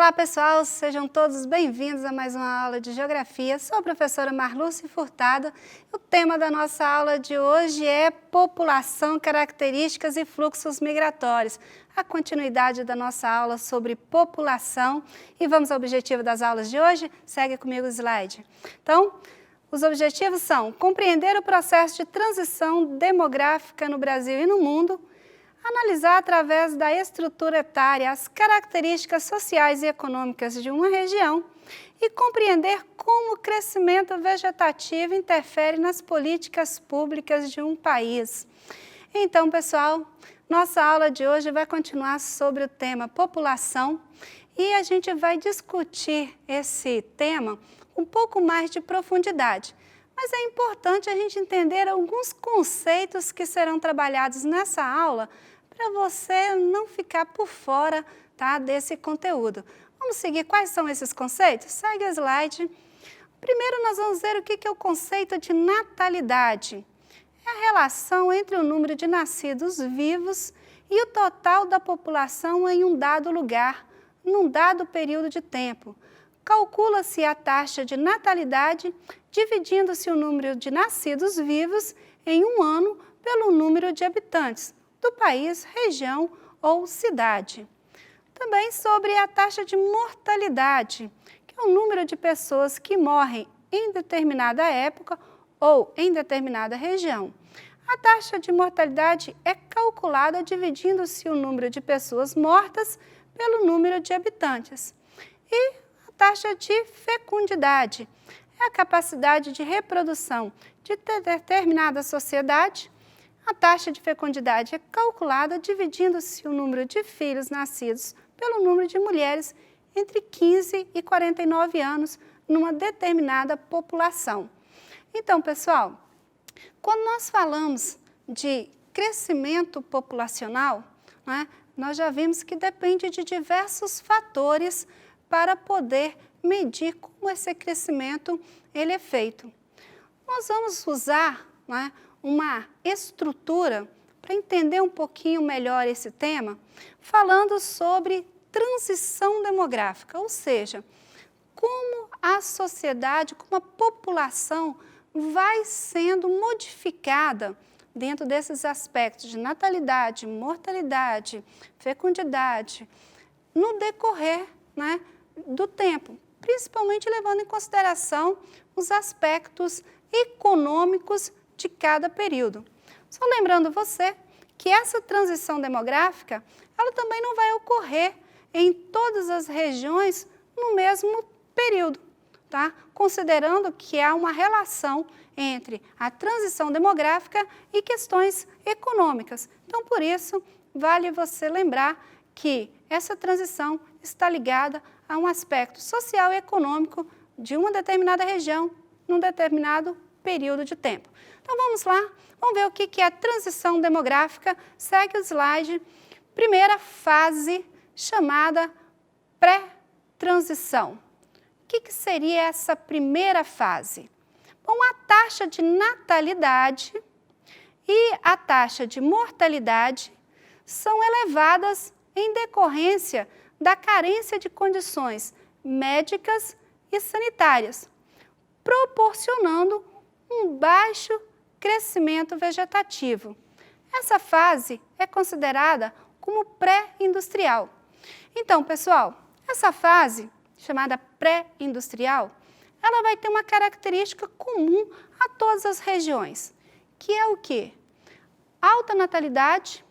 Olá pessoal, sejam todos bem-vindos a mais uma aula de Geografia. Sou a professora Marluce Furtado. O tema da nossa aula de hoje é população, características e fluxos migratórios. A continuidade da nossa aula sobre população. E vamos ao objetivo das aulas de hoje? Segue comigo o slide. Então, os objetivos são compreender o processo de transição demográfica no Brasil e no mundo, analisar através da estrutura etária as características sociais e econômicas de uma região e compreender como o crescimento vegetativo interfere nas políticas públicas de um país. Então, pessoal, nossa aula de hoje vai continuar sobre o tema população e a gente vai discutir esse tema com um pouco mais de profundidade. Mas é importante a gente entender alguns conceitos que serão trabalhados nessa aula para você não ficar por fora, tá, desse conteúdo. Vamos seguir quais são esses conceitos? Segue o slide. Primeiro nós vamos ver o que é o conceito de natalidade. É a relação entre o número de nascidos vivos e o total da população em um dado lugar, num dado período de tempo. Calcula-se a taxa de natalidade dividindo-se o número de nascidos vivos em um ano pelo número de habitantes do país, região ou cidade. Também sobre a taxa de mortalidade, que é o número de pessoas que morrem em determinada época ou em determinada região. A taxa de mortalidade é calculada dividindo-se o número de pessoas mortas pelo número de habitantes. E a taxa de fecundidade é a capacidade de reprodução de determinada sociedade. A taxa de fecundidade é calculada dividindo-se o número de filhos nascidos pelo número de mulheres entre 15 e 49 anos numa determinada população. Então, pessoal, quando nós falamos de crescimento populacional, né, nós já vimos que depende de diversos fatores para poder medir como esse crescimento ele é feito. Nós vamos usar, né, uma estrutura para entender um pouquinho melhor esse tema, falando sobre transição demográfica, ou seja, como a sociedade, como a população vai sendo modificada dentro desses aspectos de natalidade, mortalidade, fecundidade, no decorrer, né, do tempo, principalmente levando em consideração os aspectos econômicos de cada período. Só lembrando você que essa transição demográfica, ela também não vai ocorrer em todas as regiões no mesmo período, tá? Considerando que há uma relação entre a transição demográfica e questões econômicas. Então, por isso, vale você lembrar que essa transição está ligada a um aspecto social e econômico de uma determinada região, num determinado período de tempo. Então, vamos lá, vamos ver o que é a transição demográfica. Segue o slide. Primeira fase, chamada pré-transição. O que seria essa primeira fase? Bom, a taxa de natalidade e a taxa de mortalidade são elevadas em decorrência da carência de condições médicas e sanitárias, proporcionando um baixo crescimento vegetativo. Essa fase é considerada como pré-industrial. Então, pessoal, essa fase, chamada pré-industrial, ela vai ter uma característica comum a todas as regiões, que é o quê? Alta natalidade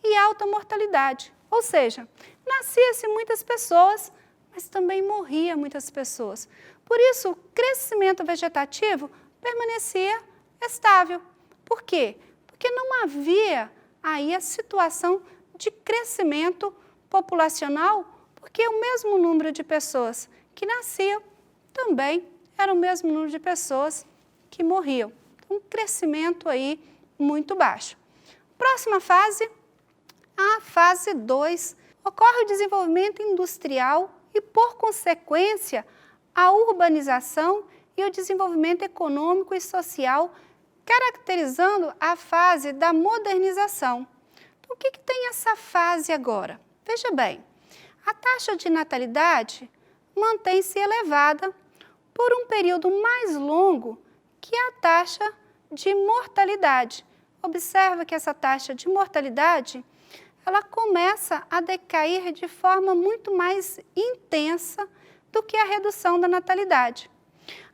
e alta mortalidade. Ou seja, nascia-se muitas pessoas, mas também morria muitas pessoas. Por isso, o crescimento vegetativo permanecia estável. Por quê? Porque não havia aí a situação de crescimento populacional, porque o mesmo número de pessoas que nasciam também era o mesmo número de pessoas que morriam. Um crescimento aí muito baixo. Próxima fase, a fase 2, ocorre o desenvolvimento industrial e, por consequência, a urbanização e o desenvolvimento econômico e social, caracterizando a fase da modernização. Então, o que tem essa fase agora? Veja bem, A taxa de natalidade mantém-se elevada por um período mais longo que a taxa de mortalidade. Observa que essa taxa de mortalidade, ela começa a decair de forma muito mais intensa do que a redução da natalidade.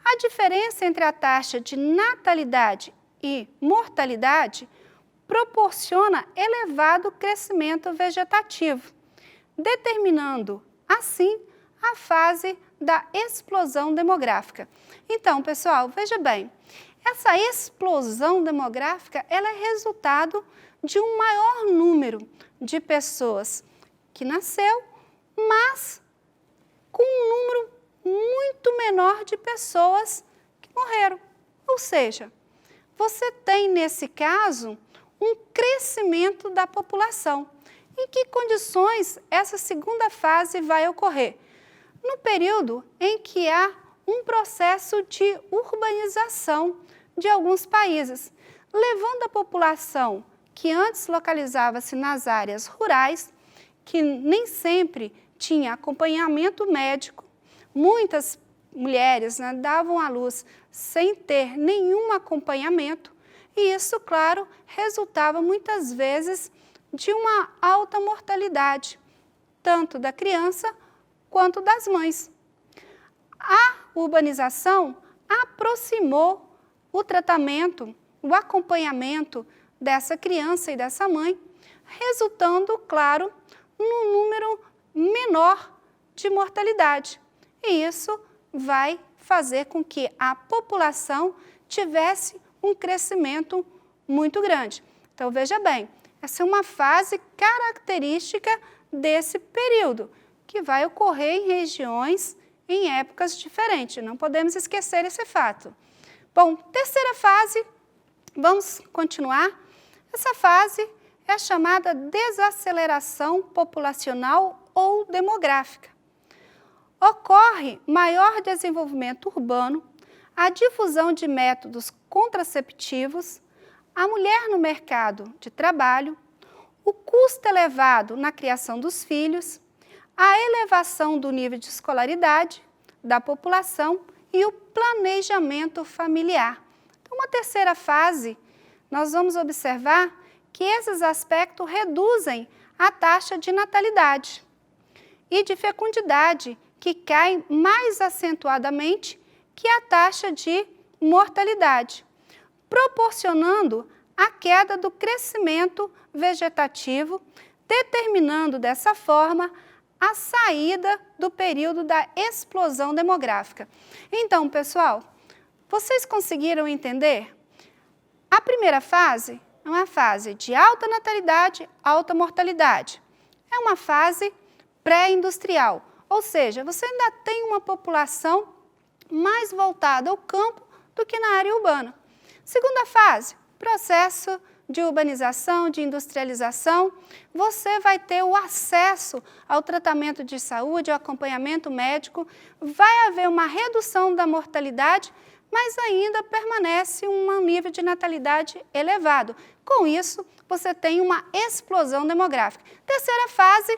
A diferença entre a taxa de natalidade e mortalidade proporciona elevado crescimento vegetativo, determinando, assim, a fase da explosão demográfica. Então, pessoal, veja bem, essa explosão demográfica ela é resultado de um maior número de pessoas que nasceu, mas com um número muito menor de pessoas que morreram. Ou seja, você tem, nesse caso, um crescimento da população. Em que condições essa segunda fase vai ocorrer? No período em que há um processo de urbanização de alguns países, levando a população que antes localizava-se nas áreas rurais, que nem sempre tinha acompanhamento médico, muitas mulheres davam à luz sem ter nenhum acompanhamento, e isso, claro, resultava muitas vezes de uma alta mortalidade, tanto da criança quanto das mães. A urbanização aproximou o tratamento, o acompanhamento dessa criança e dessa mãe, resultando, claro, num número menor de mortalidade. E isso vai fazer com que a população tivesse um crescimento muito grande. Então, veja bem, essa é uma fase característica desse período, que vai ocorrer em regiões, em épocas diferentes. Não podemos esquecer esse fato. Bom, terceira fase, vamos continuar. Essa fase é a chamada desaceleração populacional ou demográfica. Ocorre maior desenvolvimento urbano, a difusão de métodos contraceptivos, a mulher no mercado de trabalho, o custo elevado na criação dos filhos, a elevação do nível de escolaridade da população e o planejamento familiar. Então, uma terceira fase, nós vamos observar que esses aspectos reduzem a taxa de natalidade e de fecundidade, que cai mais acentuadamente que a taxa de mortalidade, proporcionando a queda do crescimento vegetativo, determinando dessa forma a saída do período da explosão demográfica. Então, pessoal, vocês conseguiram entender? A primeira fase é uma fase de alta natalidade, alta mortalidade. É uma fase pré-industrial, ou seja, você ainda tem uma população mais voltada ao campo do que na área urbana. Segunda fase, processo de urbanização, de industrialização, você vai ter o acesso ao tratamento de saúde, ao acompanhamento médico, vai haver uma redução da mortalidade, mas ainda permanece um nível de natalidade elevado. Com isso, você tem uma explosão demográfica. Terceira fase,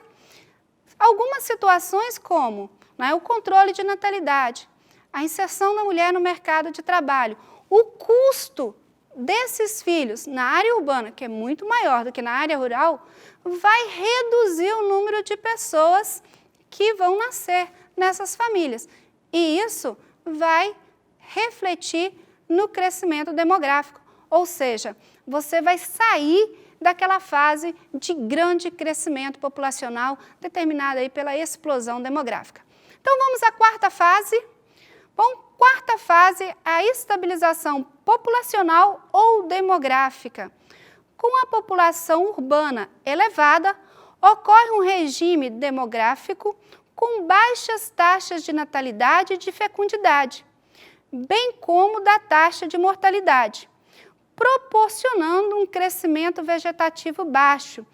algumas situações como o controle de natalidade, a inserção da mulher no mercado de trabalho, o custo desses filhos na área urbana, que é muito maior do que na área rural, vai reduzir o número de pessoas que vão nascer nessas famílias. E isso vai refletir no crescimento demográfico, ou seja, você vai sair daquela fase de grande crescimento populacional determinada aí pela explosão demográfica. Então, vamos à quarta fase. Bom, quarta fase é a estabilização populacional ou demográfica. Com a população urbana elevada, ocorre um regime demográfico com baixas taxas de natalidade e de fecundidade, bem como da taxa de mortalidade, proporcionando um crescimento vegetativo baixo,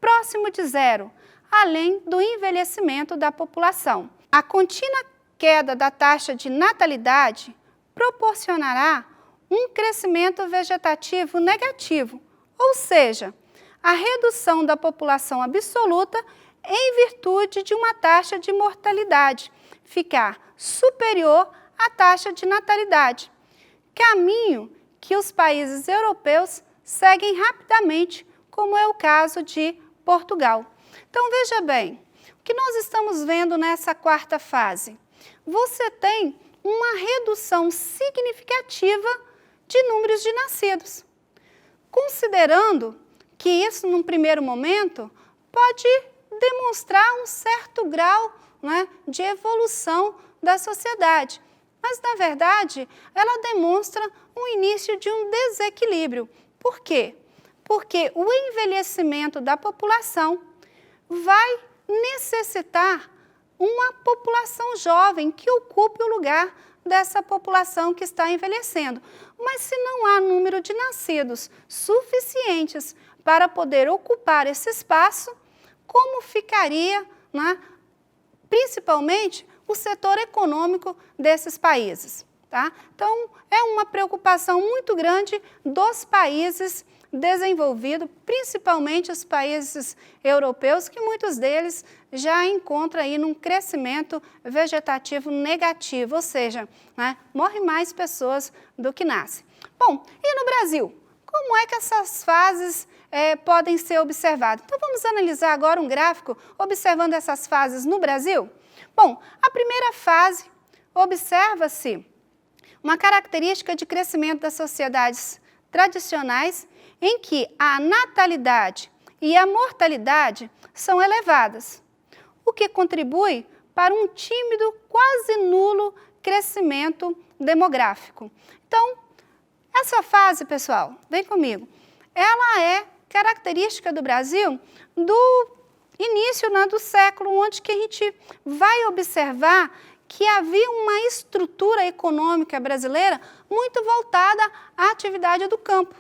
próximo de zero, além do envelhecimento da população. A contínua queda da taxa de natalidade proporcionará um crescimento vegetativo negativo, ou seja, a redução da população absoluta em virtude de uma taxa de mortalidade ficar superior à taxa de natalidade, caminho que os países europeus seguem rapidamente, como é o caso de Portugal. Então, veja bem, o que nós estamos vendo nessa quarta fase? Você tem uma redução significativa de números de nascidos, considerando que isso, num primeiro momento, pode demonstrar um certo grau, né, de evolução da sociedade. Mas, na verdade, ela demonstra um início de um desequilíbrio. Por quê? Porque o envelhecimento da população vai necessitar uma população jovem que ocupe o lugar dessa população que está envelhecendo. Mas se não há número de nascidos suficientes para poder ocupar esse espaço, como ficaria, né, principalmente o setor econômico desses países? Tá? Então, é uma preocupação muito grande dos países desenvolvidos, principalmente os países europeus, que muitos deles já encontram aí num crescimento vegetativo negativo, ou seja, né, morrem mais pessoas do que nascem. Bom, e no Brasil? Como é que essas fases podem ser observadas? Então, vamos analisar agora um gráfico observando essas fases no Brasil? Bom, a primeira fase, observa-se uma característica de crescimento das sociedades tradicionais em que a natalidade e a mortalidade são elevadas, o que contribui para um tímido, quase nulo crescimento demográfico. Então, essa fase, pessoal, vem comigo, ela é característica do Brasil do início, né, do século, onde que a gente vai observar que havia uma estrutura econômica brasileira muito voltada à atividade do campo.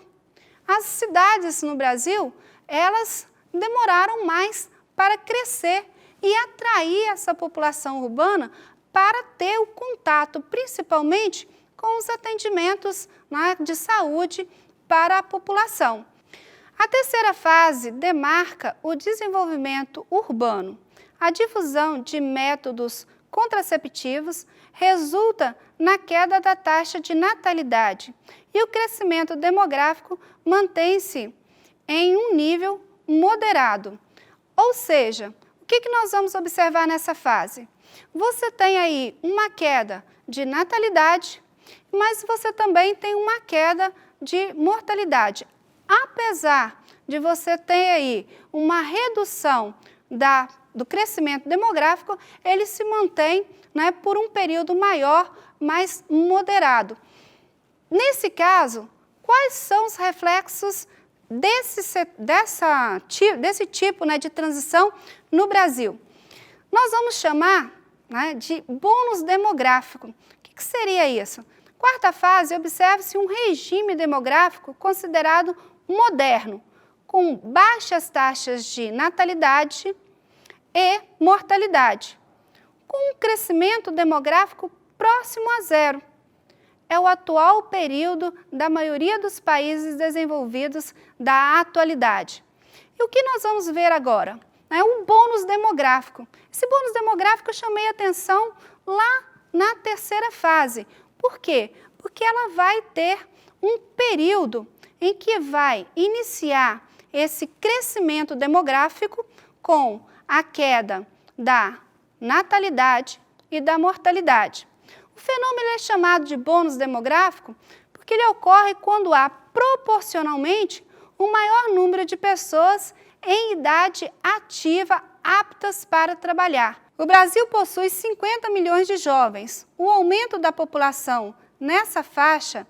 As cidades no Brasil, elas demoraram mais para crescer e atrair essa população urbana para ter o contato, principalmente, com os atendimentos, né, de saúde para a população. A terceira fase demarca o desenvolvimento urbano. A difusão de métodos contraceptivos resulta na queda da taxa de natalidade e o crescimento demográfico mantém-se em um nível moderado. Ou seja, o que nós vamos observar nessa fase? Você tem aí uma queda de natalidade, mas você também tem uma queda de mortalidade. Apesar de você ter aí uma redução do crescimento demográfico, ele se mantém, né, por um período maior, mais moderado. Nesse caso, quais são os reflexos desse tipo, né, de transição no Brasil? Nós vamos chamar, né, de bônus demográfico. O que seria isso? Quarta fase, observa-se um regime demográfico considerado moderno, com baixas taxas de natalidade e mortalidade, com um crescimento demográfico próximo a zero. É o atual período da maioria dos países desenvolvidos da atualidade. E o que nós vamos ver agora? É um bônus demográfico. Esse bônus demográfico eu chamei a atenção lá na terceira fase. Por quê? Porque ela vai ter um período em que vai iniciar esse crescimento demográfico com a queda da natalidade e da mortalidade. O fenômeno é chamado de bônus demográfico porque ele ocorre quando há proporcionalmente um maior número de pessoas em idade ativa aptas para trabalhar. O Brasil possui 50 milhões de jovens. O aumento da população nessa faixa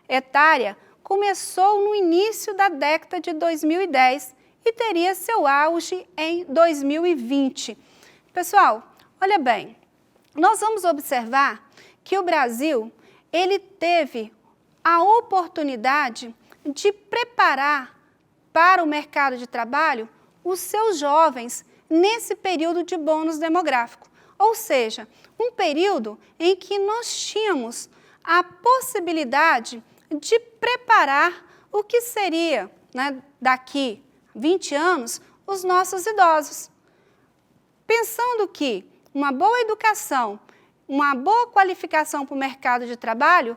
etária começou no início da década de 2010 e teria seu auge em 2020. Pessoal, olha bem, nós vamos observar que o Brasil, ele teve a oportunidade de preparar para o mercado de trabalho os seus jovens nesse período de bônus demográfico. Ou seja, um período em que nós tínhamos a possibilidade de preparar o que seria, né, daqui 20 anos, os nossos idosos. pensando que uma boa educação, uma boa qualificação para o mercado de trabalho,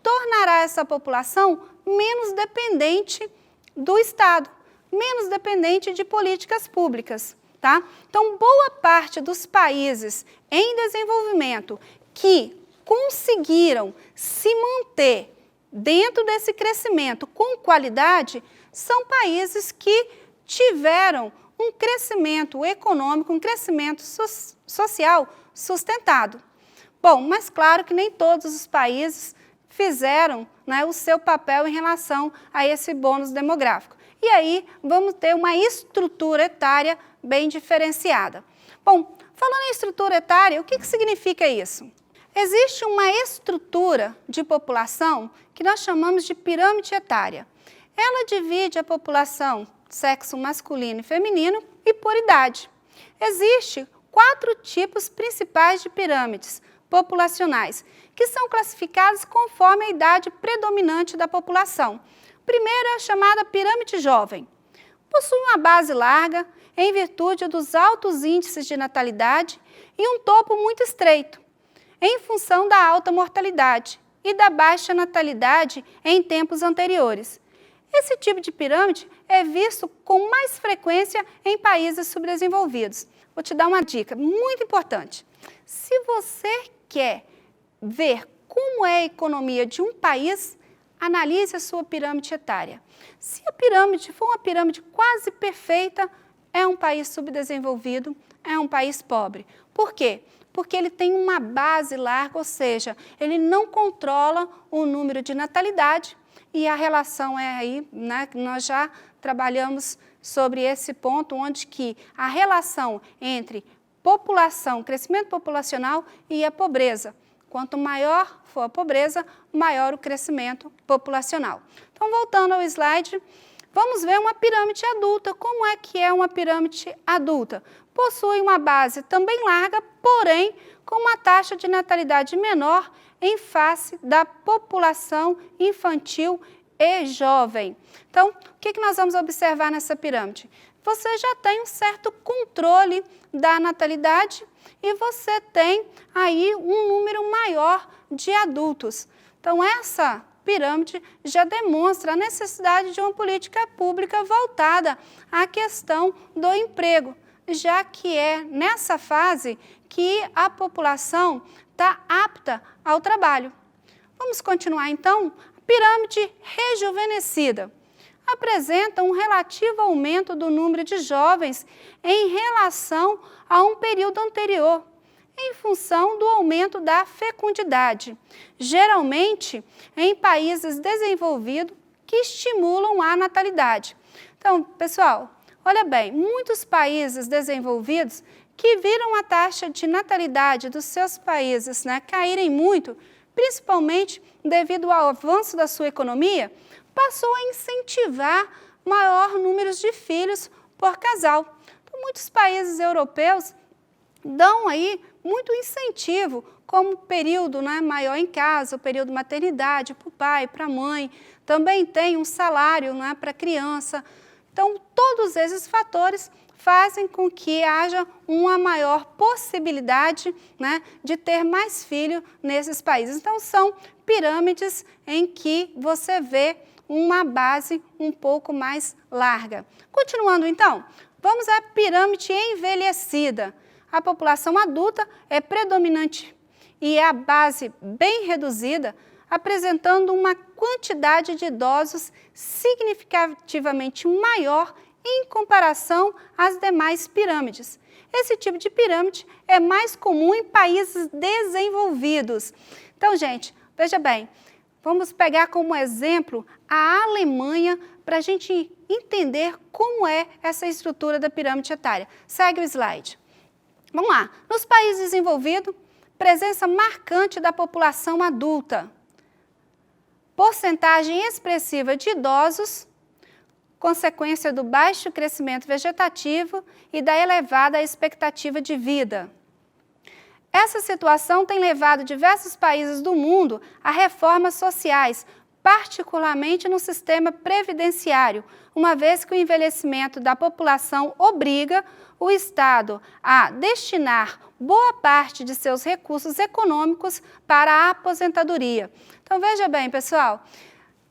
tornará essa população menos dependente do Estado, menos dependente de políticas públicas, tá? Então, boa parte dos países em desenvolvimento que conseguiram se manter dentro desse crescimento com qualidade são países que tiveram um crescimento econômico, um crescimento social sustentado. Bom, mas claro que nem todos os países fizeram, né, o seu papel em relação a esse bônus demográfico. E aí vamos ter uma estrutura etária bem diferenciada. Bom, falando em estrutura etária, o que significa isso? Existe uma estrutura de população que nós chamamos de pirâmide etária. Ela divide a população sexo masculino e feminino e por idade. Existem 4 tipos principais de pirâmides populacionais, que são classificadas conforme a idade predominante da população. Primeiro é a chamada pirâmide jovem. Possui uma base larga, em virtude dos altos índices de natalidade, e um topo muito estreito, em função da alta mortalidade e da baixa natalidade em tempos anteriores. Esse tipo de pirâmide é visto com mais frequência em países subdesenvolvidos. Vou te dar uma dica muito importante. Se você quer ver como é a economia de um país, analise a sua pirâmide etária. Se a pirâmide for uma pirâmide quase perfeita, é um país subdesenvolvido, é um país pobre. Por quê? Porque ele tem uma base larga, ou seja, ele não controla o número de natalidade e a relação é aí, né, que nós já trabalhamos sobre esse ponto, onde que a relação entre população, crescimento populacional e a pobreza. Quanto maior for a pobreza, maior o crescimento populacional. Então, voltando ao slide, vamos ver uma pirâmide adulta. Como é que é uma pirâmide adulta? Possui uma base também larga, porém com uma taxa de natalidade menor em face da população infantil e jovem. Então, o que nós vamos observar nessa pirâmide? Você já tem um certo controle da natalidade e você tem aí um número maior de adultos. Então, essa pirâmide já demonstra a necessidade de uma política pública voltada à questão do emprego, já que é nessa fase que a população está apta ao trabalho. Vamos continuar então? A pirâmide rejuvenescida apresenta um relativo aumento do número de jovens em relação a um período anterior, em função do aumento da fecundidade, geralmente em países desenvolvidos que estimulam a natalidade. Então, pessoal, olha bem, muitos países desenvolvidos que viram a taxa de natalidade dos seus países, né, caírem muito, principalmente devido ao avanço da sua economia, passou a incentivar maior número de filhos por casal. Então, muitos países europeus dão aí muito incentivo como período, né, maior em casa, o período maternidade para o pai, para a mãe. Também tem um salário, né, para a criança. Então, todos esses fatores fazem com que haja uma maior possibilidade, né, de ter mais filhos nesses países. Então, são pirâmides em que você vê uma base um pouco mais larga. Continuando, então, vamos à pirâmide envelhecida. A população adulta é predominante e é a base bem reduzida, apresentando uma quantidade de idosos significativamente maior em comparação às demais pirâmides. Esse tipo de pirâmide é mais comum em países desenvolvidos. Então, gente, veja bem, vamos pegar como exemplo a Alemanha para a gente entender como é essa estrutura da pirâmide etária. Segue o slide. Vamos lá. Nos países desenvolvidos, presença marcante da população adulta. Porcentagem expressiva de idosos, consequência do baixo crescimento vegetativo e da elevada expectativa de vida. Essa situação tem levado diversos países do mundo a reformas sociais, particularmente no sistema previdenciário, uma vez que o envelhecimento da população obriga o Estado a destinar boa parte de seus recursos econômicos para a aposentadoria. Então, veja bem, pessoal,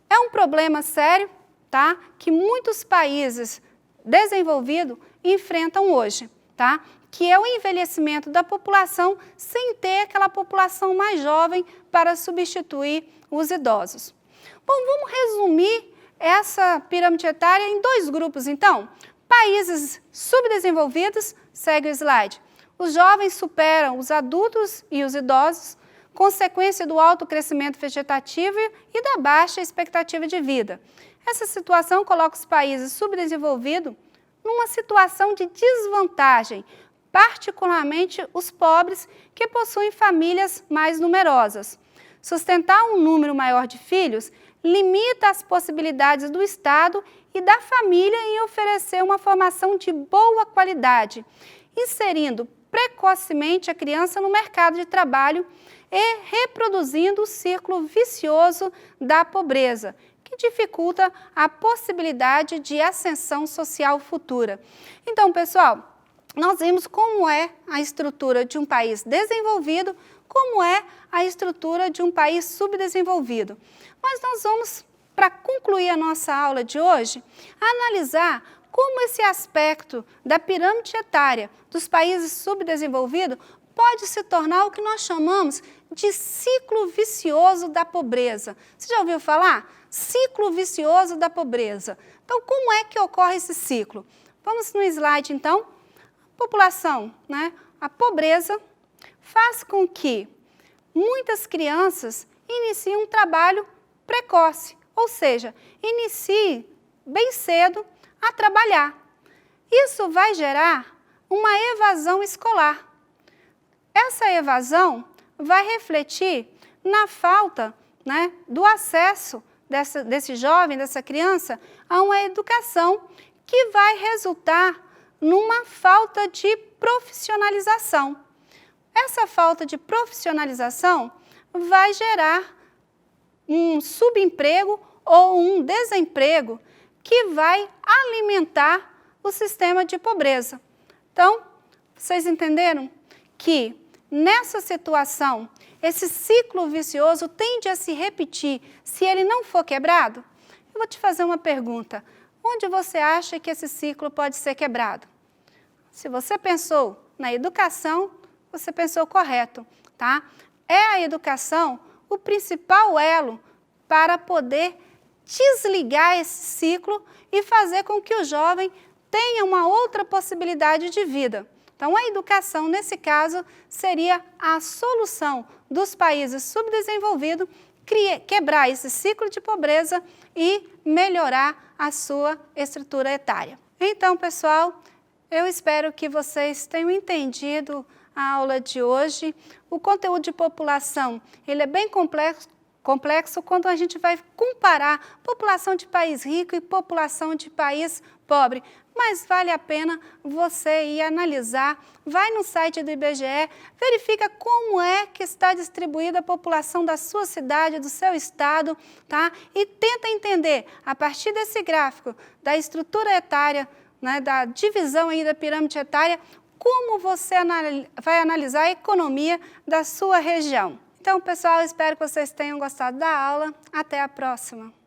é um problema sério, tá? Que muitos países desenvolvidos enfrentam hoje, tá? Que é o envelhecimento da população sem ter aquela população mais jovem para substituir os idosos. Bom, vamos resumir essa pirâmide etária em dois grupos, então. Países subdesenvolvidos, segue o slide. Os jovens superam os adultos e os idosos, consequência do alto crescimento vegetativo e da baixa expectativa de vida. Essa situação coloca os países subdesenvolvidos numa situação de desvantagem, particularmente os pobres que possuem famílias mais numerosas. Sustentar um número maior de filhos limita as possibilidades do Estado e da família em oferecer uma formação de boa qualidade, inserindo precocemente a criança no mercado de trabalho e reproduzindo o círculo vicioso da pobreza, que dificulta a possibilidade de ascensão social futura. Então, pessoal, nós vimos como é a estrutura de um país desenvolvido, como é a estrutura de um país subdesenvolvido. Mas nós vamos, para concluir a nossa aula de hoje, analisar como esse aspecto da pirâmide etária dos países subdesenvolvidos pode se tornar o que nós chamamos de ciclo vicioso da pobreza. Você já ouviu falar? Ciclo vicioso da pobreza. Então, como é que ocorre esse ciclo? Vamos no slide, então. População, né? A pobreza faz com que muitas crianças iniciem um trabalho precoce, ou seja, iniciem bem cedo a trabalhar. Isso vai gerar uma evasão escolar. Essa evasão vai refletir na falta, né, do acesso desse jovem, dessa criança, a uma educação que vai resultar numa falta de profissionalização. Essa falta de profissionalização vai gerar um subemprego ou um desemprego que vai alimentar o sistema de pobreza. Então, vocês entenderam que nessa situação, esse ciclo vicioso tende a se repetir se ele não for quebrado? Eu vou te fazer uma pergunta. Onde você acha que esse ciclo pode ser quebrado? Se você pensou na educação, você pensou correto, tá? É a educação o principal elo para poder desligar esse ciclo e fazer com que o jovem tenha uma outra possibilidade de vida. Então, a educação, nesse caso, seria a solução dos países subdesenvolvidos, quebrar esse ciclo de pobreza e melhorar a sua estrutura etária. Então, pessoal, eu espero que vocês tenham entendido a aula de hoje. O conteúdo de população, ele é bem complexo quando a gente vai comparar população de país rico e população de país pobre. Mas vale a pena você ir analisar, vai no site do IBGE, verifica como é que está distribuída a população da sua cidade, do seu estado, tá? E tenta entender, a partir desse gráfico, da estrutura etária, né, da divisão aí da pirâmide etária, como você vai analisar a economia da sua região. Então, pessoal, espero que vocês tenham gostado da aula. Até a próxima!